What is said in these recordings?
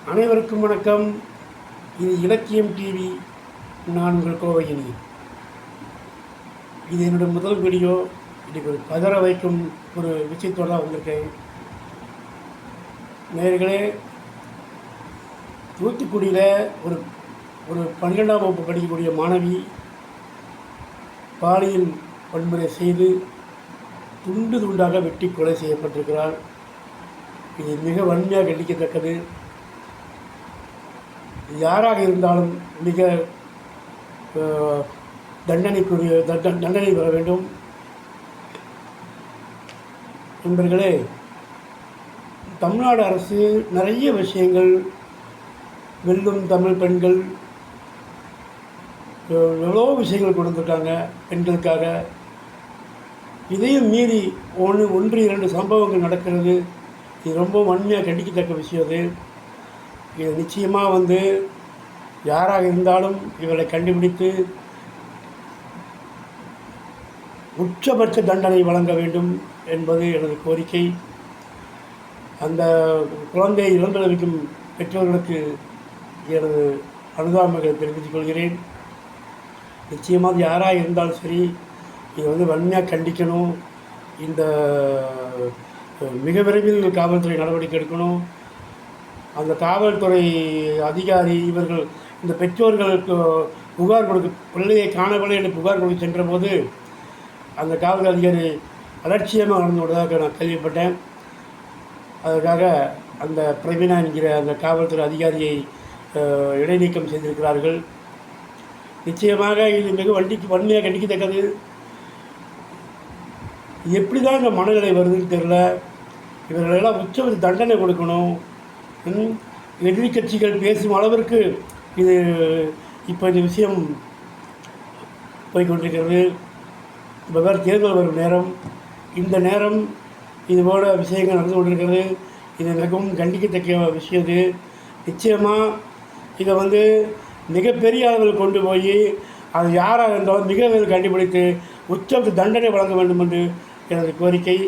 அனைவருக்கும் வணக்கம். இது இலக்கியம் டிவி. நான் உங்கள் கோவையினி. இது என்னுடைய முதல் வீடியோ. இன்றைக்கு ஒரு பதற வைக்கும் ஒரு விஷயத்தோடு தான் வந்திருக்கேன். நேயர்களே, தூத்துக்குடியில் ஒரு ஒரு 12ஆம் வகுப்பு படிக்கக்கூடிய மாணவி பாலியல் வன்முறை செய்து துண்டு துண்டாக வெட்டி கொலை செய்யப்பட்டிருக்கிறார். இது மிக வன்மையாக கண்டிக்கத்தக்கது. யாராக இருந்தாலும் மிக தண்டனை பெற வேண்டும். நண்பர்களே, தமிழ்நாடு அரசு நிறைய விஷயங்கள், வெல்லும் தமிழ் பெண்கள், எவ்வளோ விஷயங்கள் கொண்டு வந்திருக்காங்க பெண்களுக்காக. இதையும் மீறி ஒன்று இரண்டு சம்பவங்கள் நடக்கிறது. இது ரொம்ப வன்மையாக கண்டிக்கத்தக்க விஷயம். அது இது நிச்சயமாக யாராக இருந்தாலும் இவரை கண்டுபிடித்து உச்சபட்ச தண்டனை வழங்க வேண்டும் என்பது எனது கோரிக்கை. அந்த குழந்தையை இழந்தளிக்கும் பெற்றோர்களுக்கு எனது அனுதாபங்களை தெரிவித்துக் கொள்கிறேன். நிச்சயமாக யாராக இருந்தாலும் சரி, இதை வன்மையாக கண்டிக்கணும். இந்த மிக விரைவில் காவல்துறை நடவடிக்கை எடுக்கணும். அந்த காவல்துறை அதிகாரி இவர்கள் இந்த பெற்றோர்களுக்கு புகார் கொடுக்க, பிள்ளையை காணவில்லை என்று புகார் கொடுக்க சென்றபோது அந்த காவல் அதிகாரி அலட்சியமாக நடந்து விடுவதாக நான் கேள்விப்பட்டேன். அதற்காக அந்த பிரவீனா என்கிற அந்த காவல்துறை அதிகாரியை இடைநீக்கம் செய்திருக்கிறார்கள். நிச்சயமாக இது மிக வன்மையாக கண்டிக்கத்தக்கது. எப்படி தான் இந்த மனநிலை வருதுன்னு தெரியல. இவர்களெல்லாம் உச்ச தண்டனை கொடுக்கணும். எதிர்கட்சிகள் பேசும் அளவிற்கு இது இப்போ இந்த விஷயம் போய்கொண்டிருக்கிறது. இப்போ வேறு தேர்தல் வரும் நேரம், இந்த நேரம் இதுபோல விஷயங்கள் நடந்து கொண்டிருக்கிறது. இது மிகவும் கண்டிக்கத்தக்க விஷயம். இது நிச்சயமாக இதை மிகப்பெரிய அளவில் கொண்டு போய் அது யாராக இருந்தாலும் மிக விரைவில் கண்டுபிடித்து உச்ச தண்டனை வழங்க வேண்டும் என்று எனது கோரிக்கை.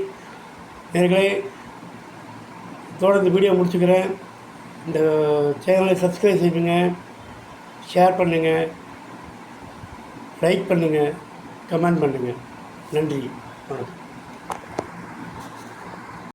நேயர்களே, தொடர்ந்து வீடியோ முடிச்சுக்கிறேன். இந்த சேனலை சப்ஸ்கிரைப் செய்யுங்க, ஷேர் பண்ணுங்கள், லைக் பண்ணுங்கள், கமெண்ட் பண்ணுங்கள். நன்றி, வணக்கம்.